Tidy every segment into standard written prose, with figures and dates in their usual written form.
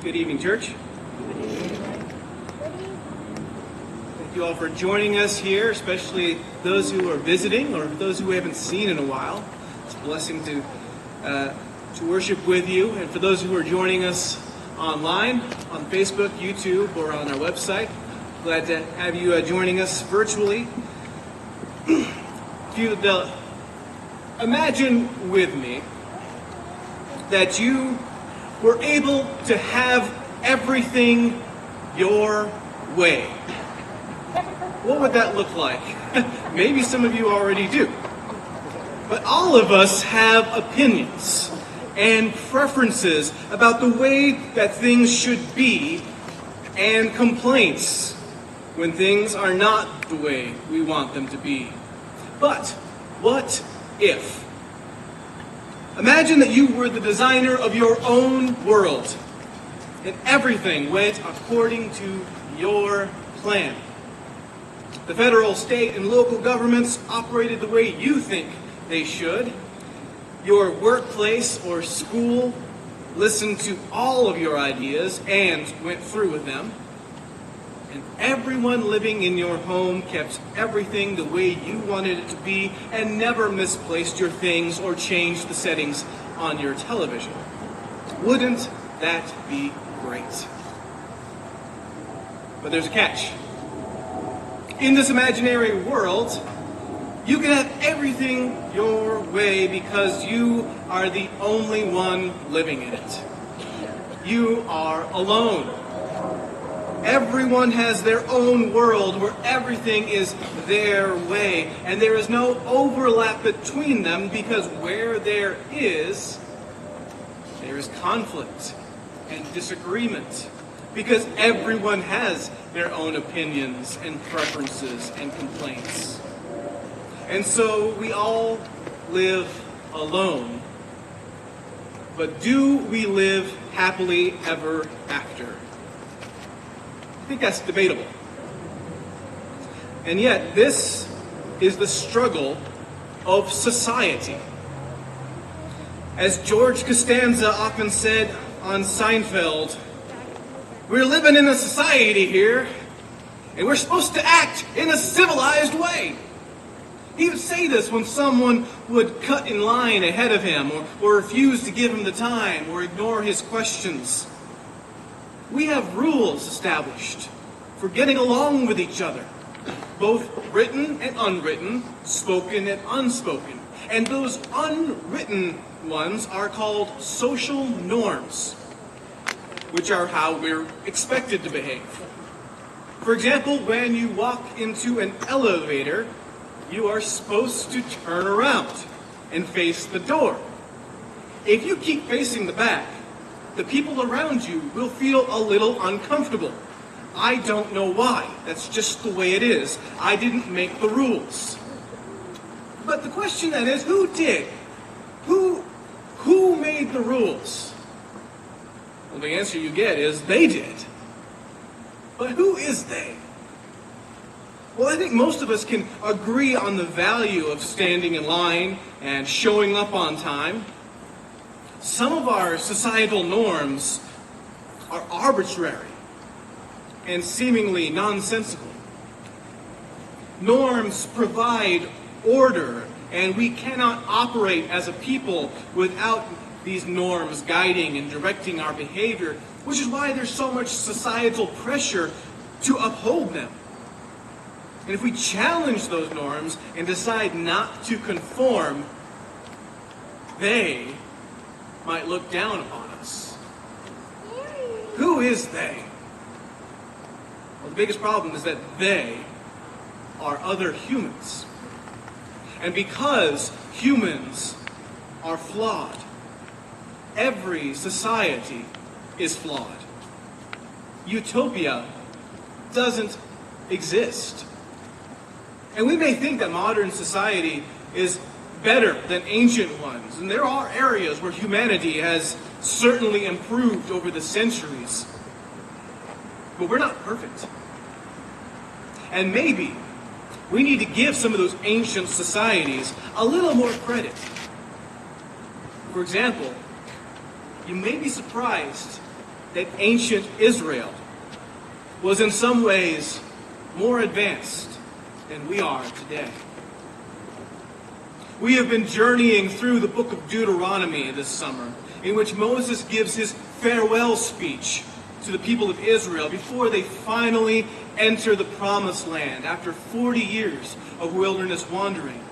Good evening, church. Thank you all for joining us here, especially those who are visiting or those who we haven't seen in a while. It's a blessing to worship with you. And for those who are joining us online, on Facebook, YouTube, or on our website, glad to have you joining us virtually. If you'd imagine with me that you were able to have everything your way. What would that look like? Maybe some of you already do. But all of us have opinions and preferences about the way that things should be, and complaints when things are not the way we want them to be. But what if? Imagine that you were the designer of your own world, and everything went according to your plan. The federal, state, and local governments operated the way you think they should. Your workplace or school listened to all of your ideas and went through with them. And everyone living in your home kept everything the way you wanted it to be and never misplaced your things or changed the settings on your television. Wouldn't that be great? But there's a catch. In this imaginary world, you can have everything your way because you are the only one living in it. You are alone. Everyone has their own world where everything is their way, and there is no overlap between them because where there is conflict and disagreement because everyone has their own opinions and preferences and complaints. And so we all live alone. But do we live happily ever after? I think that's debatable. And yet, this is the struggle of society. As George Costanza often said on Seinfeld, we're living in a society here, and we're supposed to act in a civilized way. He would say this when someone would cut in line ahead of him, or refuse to give him the time, or ignore his questions. We have rules established for getting along with each other, both written and unwritten, spoken and unspoken. And those unwritten ones are called social norms, which are how we're expected to behave. For example, when you walk into an elevator, you are supposed to turn around and face the door. If you keep facing the back, the people around you will feel a little uncomfortable. I don't know why. That's just the way it is. I didn't make the rules. But the question then is, who did? Who made the rules? Well, the answer you get is they did. But who is they? Well, I think most of us can agree on the value of standing in line and showing up on time. Some of our societal norms are arbitrary and seemingly nonsensical. Norms provide order, and we cannot operate as a people without these norms guiding and directing our behavior, which is why there's so much societal pressure to uphold them. And if we challenge those norms and decide not to conform, they might look down upon us. Who is they? Well, the biggest problem is that they are other humans. And because humans are flawed, every society is flawed. Utopia doesn't exist. And we may think that modern society is better than ancient ones. And there are areas where humanity has certainly improved over the centuries. But we're not perfect. And maybe we need to give some of those ancient societies a little more credit. For example, you may be surprised that ancient Israel was in some ways more advanced than we are today. We have been journeying through the book of Deuteronomy this summer, in which Moses gives his farewell speech to the people of Israel before they finally enter the promised land after 40 years of wilderness wandering.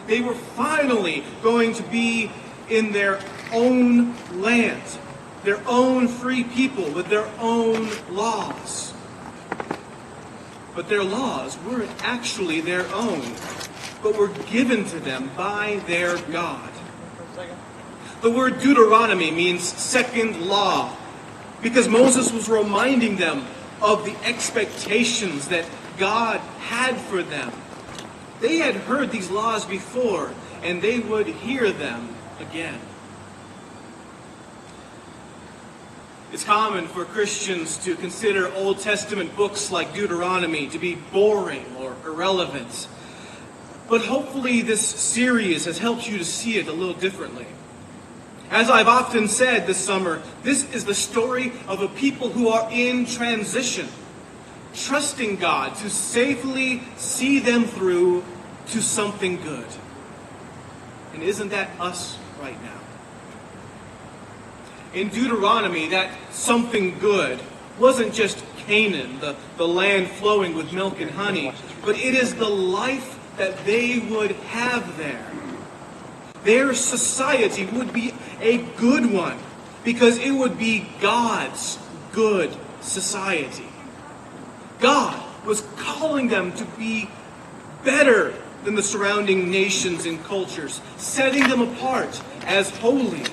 They were finally going to be in their own land, their own free people with their own laws. But their laws weren't actually their own, but were given to them by their God. The word Deuteronomy means second law, because Moses was reminding them of the expectations that God had for them. They had heard these laws before, and they would hear them again. It's common for Christians to consider Old Testament books like Deuteronomy to be boring or irrelevant. But hopefully this series has helped you to see it a little differently. As I've often said this summer, this is the story of a people who are in transition, trusting God to safely see them through to something good. And isn't that us right now? In Deuteronomy, that something good wasn't just Canaan, the land flowing with milk and honey, but it is the life that they would have there. Their society would be a good one because it would be God's good society. God was calling them to be better than the surrounding nations and cultures, setting them apart as holy.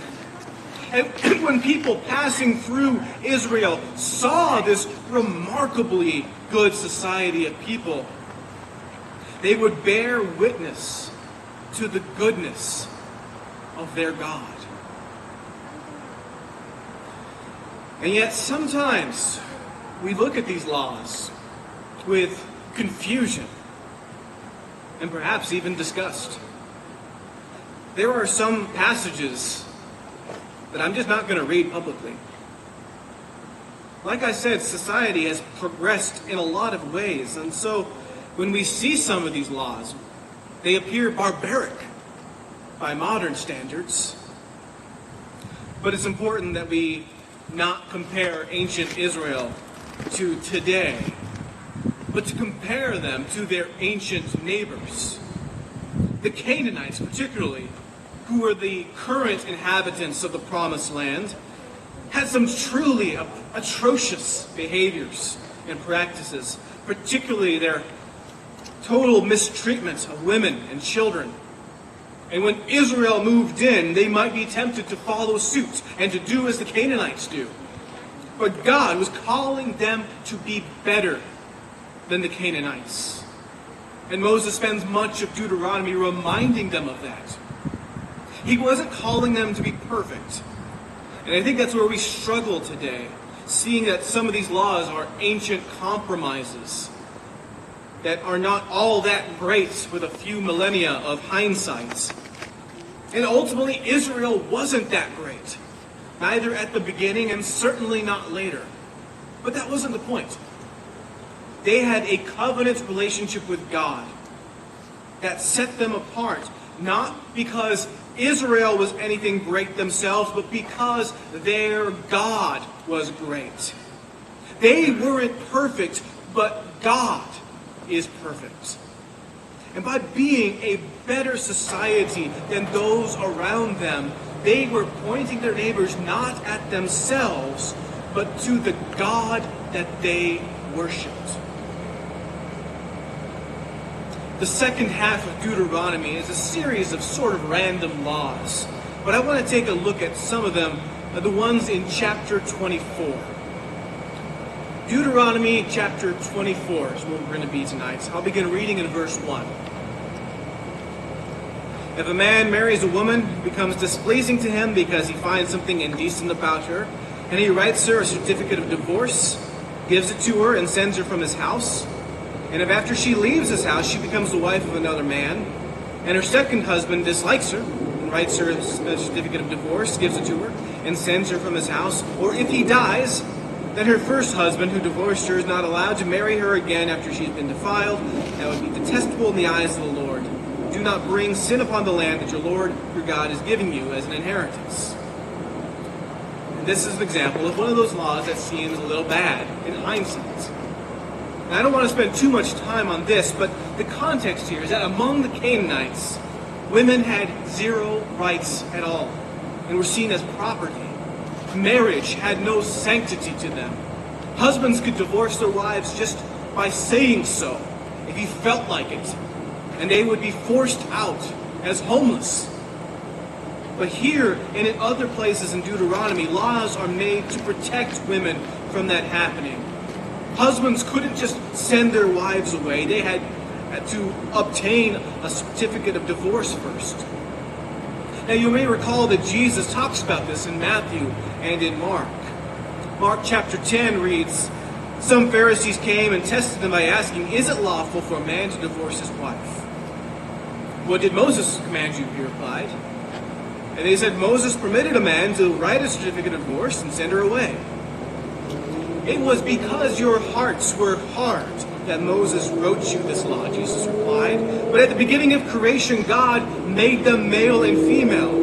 And when people passing through Israel saw this remarkably good society of people, they would bear witness to the goodness of their God. And yet sometimes we look at these laws with confusion and perhaps even disgust. There are some passages that I'm just not going to read publicly. Like I said, society has progressed in a lot of ways, and so when we see some of these laws, they appear barbaric by modern standards. But it's important that we not compare ancient Israel to today, but to compare them to their ancient neighbors. The Canaanites particularly, who were the current inhabitants of the Promised Land, had some truly atrocious behaviors and practices, particularly their total mistreatment of women and children. And when Israel moved in, they might be tempted to follow suit and to do as the Canaanites do. But God was calling them to be better than the Canaanites. And Moses spends much of Deuteronomy reminding them of that. He wasn't calling them to be perfect. And I think that's where we struggle today, seeing that some of these laws are ancient compromises that are not all that great with a few millennia of hindsight. And ultimately, Israel wasn't that great, neither at the beginning and certainly not later. But that wasn't the point. They had a covenant relationship with God that set them apart, not because Israel was anything great themselves, but because their God was great. They weren't perfect, but God is perfect. And by being a better society than those around them, they were pointing their neighbors not at themselves, but to the God that they worshipped. The second half of Deuteronomy is a series of sort of random laws, but I want to take a look at some of them, the ones in chapter 24. Deuteronomy chapter 24 is where we're going to be tonight. I'll begin reading in verse 1. If a man marries a woman who becomes displeasing to him because he finds something indecent about her, and he writes her a certificate of divorce, gives it to her, and sends her from his house, and if after she leaves his house she becomes the wife of another man, and her second husband dislikes her, and writes her a certificate of divorce, gives it to her, and sends her from his house, or if he dies, then her first husband who divorced her is not allowed to marry her again after she's been defiled. That would be detestable in the eyes of the Lord. Do not bring sin upon the land that your Lord your God is giving you as an inheritance. And this is an example of one of those laws that seems a little bad in hindsight. And I don't want to spend too much time on this, but the context here is that among the Canaanites, women had zero rights at all and were seen as property. Marriage had no sanctity to them. Husbands could divorce their wives just by saying so, if he felt like it, and they would be forced out as homeless. But here and in other places in Deuteronomy, laws are made to protect women from that happening. Husbands couldn't just send their wives away. They had to obtain a certificate of divorce first. Now you may recall that Jesus talks about this in Matthew and in Mark. Mark chapter 10 reads, "Some Pharisees came and tested them by asking, 'Is it lawful for a man to divorce his wife?' 'What did Moses command you?' he replied. And they said, 'Moses permitted a man to write a certificate of divorce and send her away.' 'It was because your hearts were hard that Moses wrote you this law,' Jesus replied. 'But at the beginning of creation, God made them male and female.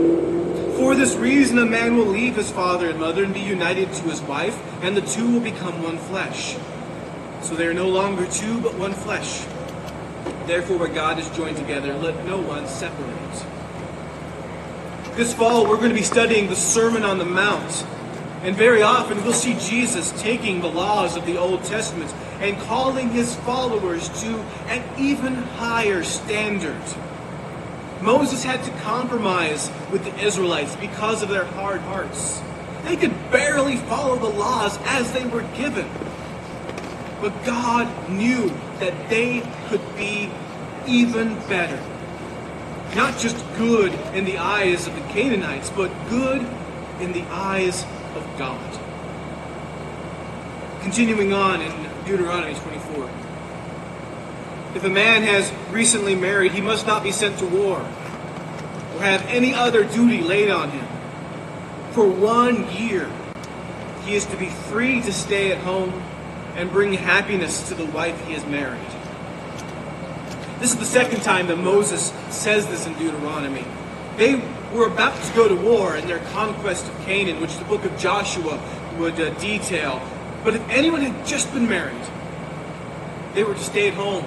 For this reason, a man will leave his father and mother and be united to his wife, and the two will become one flesh. So they are no longer two, but one flesh. Therefore, what God has joined together, let no one separate.'" This fall, we're going to be studying the Sermon on the Mount. And very often, we'll see Jesus taking the laws of the Old Testament and calling his followers to an even higher standard. Moses had to compromise with the Israelites because of their hard hearts. They could barely follow the laws as they were given. But God knew that they could be even better. Not just good in the eyes of the Canaanites, but good in the eyes of God. Continuing on in Deuteronomy 24. "If a man has recently married, he must not be sent to war or have any other duty laid on him. For 1 year, he is to be free to stay at home and bring happiness to the wife he has married." This is the second time that Moses says this in Deuteronomy. They were about to go to war in their conquest of Canaan, which the book of Joshua would detail. But if anyone had just been married, they were to stay at home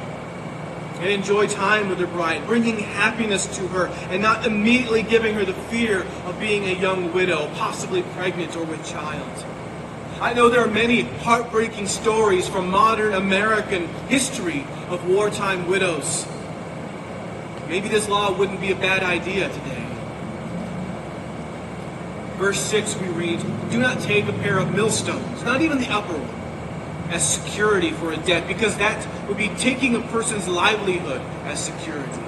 and enjoy time with their bride, bringing happiness to her and not immediately giving her the fear of being a young widow, possibly pregnant or with child. I know there are many heartbreaking stories from modern American history of wartime widows. Maybe this law wouldn't be a bad idea today. Verse 6 we read, "Do not take a pair of millstones, not even the upper one, as security for a debt, because that would be taking a person's livelihood as security."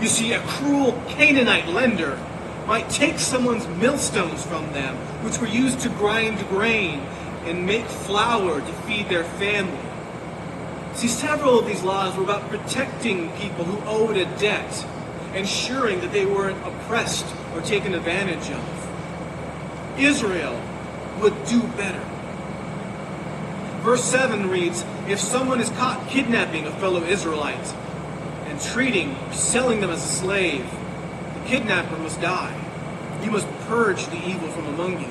You see, a cruel Canaanite lender might take someone's millstones from them, which were used to grind grain and make flour to feed their family. See, several of these laws were about protecting people who owed a debt, ensuring that they weren't oppressed or taken advantage of. Israel would do better. Verse 7 reads, "If someone is caught kidnapping a fellow Israelite and selling them as a slave, the kidnapper must die. You must purge the evil from among you."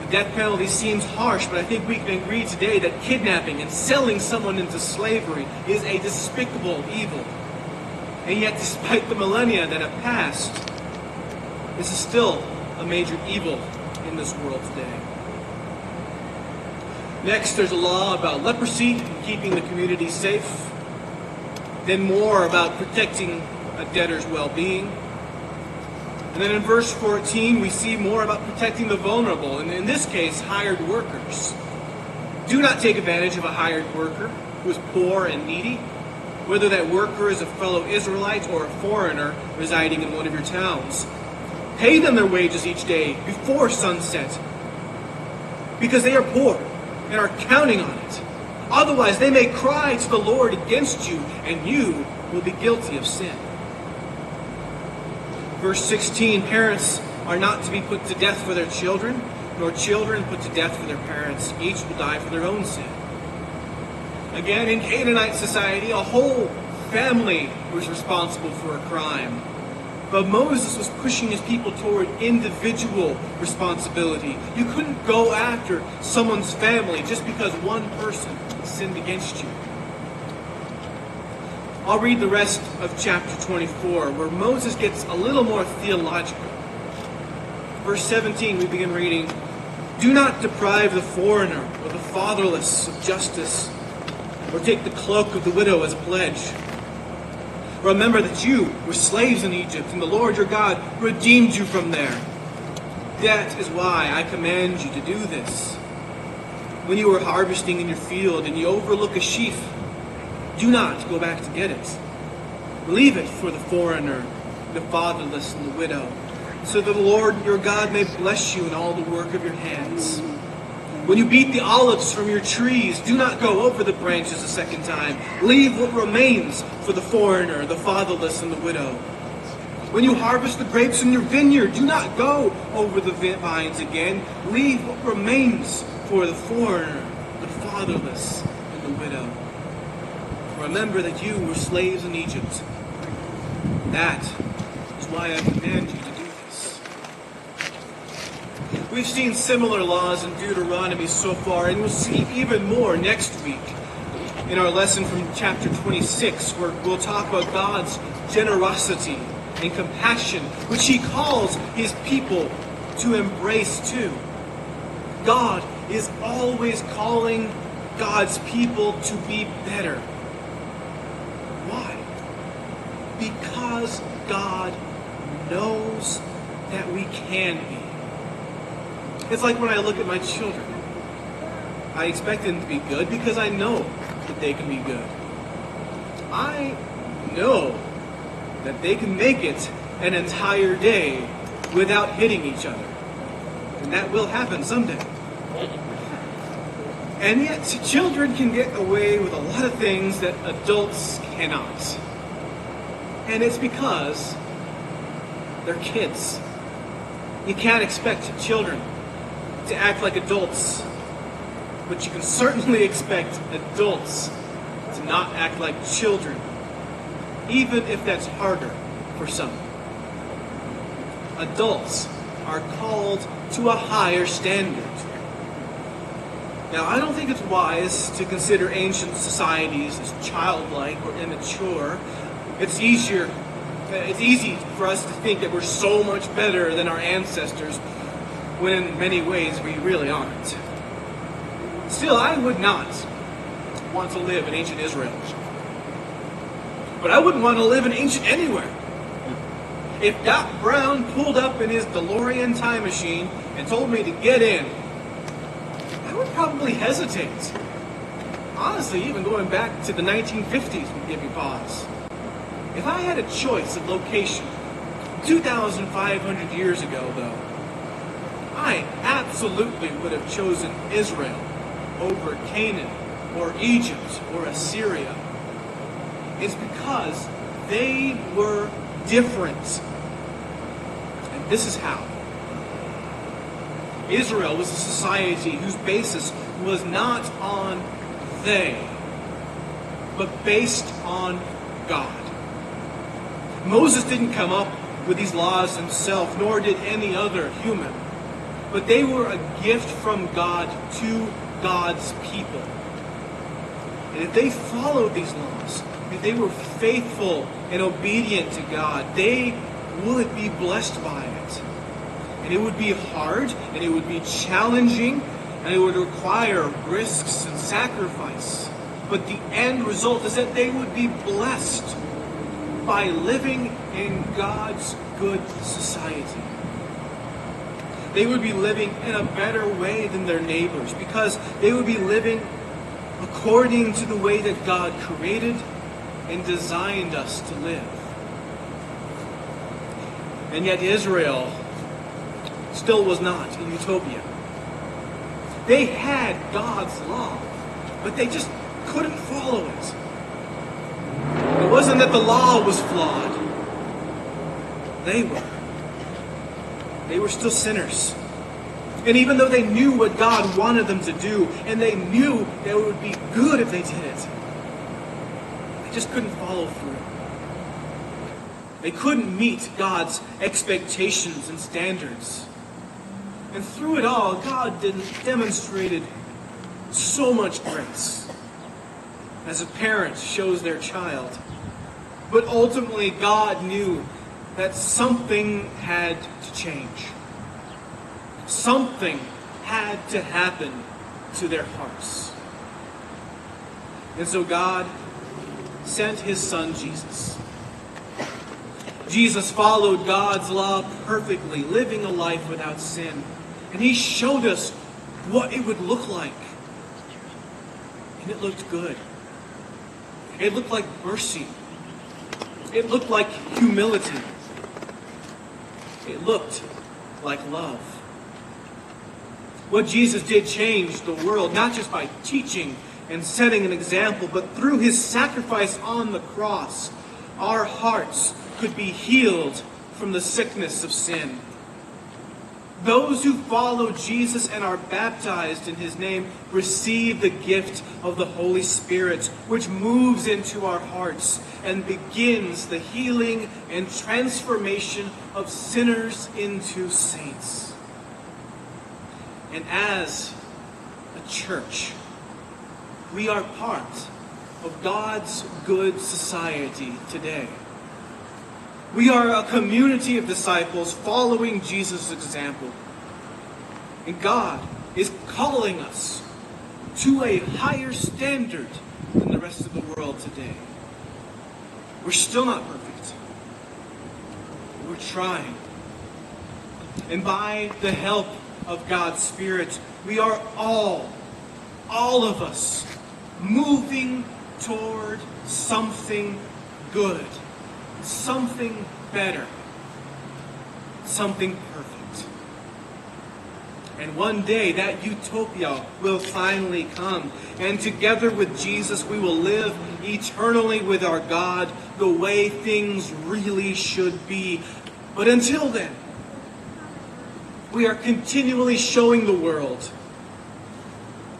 The death penalty seems harsh, but I think we can agree today that kidnapping and selling someone into slavery is a despicable evil. And yet, despite the millennia that have passed, this is still a major evil in this world today. Next, there's a law about leprosy and keeping the community safe. Then more about protecting a debtor's well-being. And then in verse 14, we see more about protecting the vulnerable, and in this case, hired workers. Do not take advantage of a hired worker who is poor and needy, whether that worker is a fellow Israelite or a foreigner residing in one of your towns. Pay them their wages each day before sunset, because they are poor and are counting on it. Otherwise, they may cry to the Lord against you, and you will be guilty of sin. Verse 16, "Parents are not to be put to death for their children, nor children put to death for their parents. Each will die for their own sin. Again, in Canaanite society, a whole family was responsible for a crime. But Moses was pushing his people toward individual responsibility. You couldn't go after someone's family just because one person sinned against you. I'll read the rest of chapter 24, where Moses gets a little more theological. Verse 17, we begin reading, "Do not deprive the foreigner or the fatherless of justice, or take the cloak of the widow as a pledge. Remember that you were slaves in Egypt, and the Lord your God redeemed you from there. That is why I command you to do this. When you are harvesting in your field and you overlook a sheaf, do not go back to get it. Leave it for the foreigner, the fatherless, and the widow, so that the Lord your God may bless you in all the work of your hands. When you beat the olives from your trees, do not go over the branches a second time. Leave what remains for the foreigner, the fatherless, and the widow. When you harvest the grapes in your vineyard, do not go over the vines again. Leave what remains for the foreigner, the fatherless, and the widow. Remember that you were slaves in Egypt. That is why I command you to do this." We've seen similar laws in Deuteronomy so far, and we'll see even more next week in our lesson from chapter 26, where we'll talk about God's generosity and compassion, which he calls his people to embrace too. God is always calling God's people to be better. Why? Because God knows that we can be. It's like when I look at my children. I expect them to be good because I know that they can be good. I know that they can make it an entire day without hitting each other. And that will happen someday. And yet, children can get away with a lot of things that adults cannot. And it's because they're kids. You can't expect children to act like adults, but you can certainly expect adults to not act like children, even if that's harder for some. Adults are called to a higher standard. Now, I don't think it's wise to consider ancient societies as childlike or immature. It's easy for us to think that we're so much better than our ancestors, when in many ways we really aren't. Still, I would not want to live in ancient Israel. But I wouldn't want to live in ancient anywhere. If Doc Brown pulled up in his DeLorean time machine and told me to get in, I would probably hesitate. Honestly, even going back to the 1950s would give me pause. If I had a choice of location 2,500 years ago, though, I absolutely would have chosen Israel over Canaan or Egypt or Assyria. It's because they were different. And this is how. Israel was a society whose basis was not on they, but based on God. Moses didn't come up with these laws himself, nor did any other human. But they were a gift from God to God's people. And if they followed these laws, if they were faithful and obedient to God, they would be blessed by it. And it would be hard, and it would be challenging, and it would require risks and sacrifice. But the end result is that they would be blessed by living in God's good society. They would be living in a better way than their neighbors, because they would be living according to the way that God created and designed us to live. And yet Israel still was not a utopia. They had God's law, but they just couldn't follow it. It wasn't that the law was flawed. They were. They were still sinners. And even though they knew what God wanted them to do, and they knew that it would be good if they did it, they just couldn't follow through. They couldn't meet God's expectations and standards. And through it all, God demonstrated so much grace as a parent shows their child. But ultimately, God knew that something had to change. Something had to happen to their hearts. And so God sent his son Jesus. Jesus followed God's law perfectly, living a life without sin. And he showed us what it would look like. And it looked good. It looked like mercy. It looked like humility. It looked like love. What Jesus did changed the world, not just by teaching and setting an example, but through his sacrifice on the cross, our hearts could be healed from the sickness of sin. Those who follow Jesus and are baptized in his name receive the gift of the Holy Spirit, which moves into our hearts and begins the healing and transformation of sinners into saints. And as a church, we are part of God's good society today. We are a community of disciples following Jesus' example. And God is calling us to a higher standard than the rest of the world today. We're still not perfect. We're trying. And by the help of God's Spirit, we are all of us, moving toward something good. Something better, something perfect. And one day that utopia will finally come. And together with Jesus, we will live eternally with our God the way things really should be. But until then, we are continually showing the world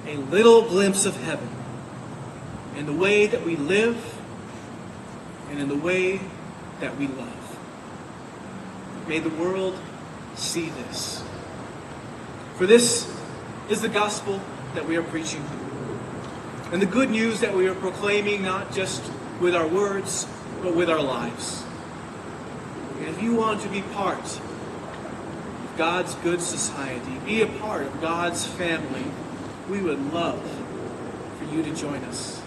a little glimpse of heaven in the way that we live and in the way that we love. May the world see this. For this is the gospel that we are preaching. And the good news that we are proclaiming not just with our words, but with our lives. And if you want to be part of God's good society, be a part of God's family, we would love for you to join us.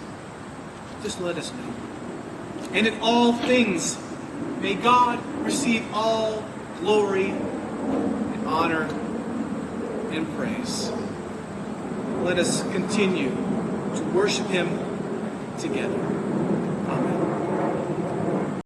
Just let us know. And in all things, may God receive all glory and honor and praise. Let us continue to worship him together. Amen.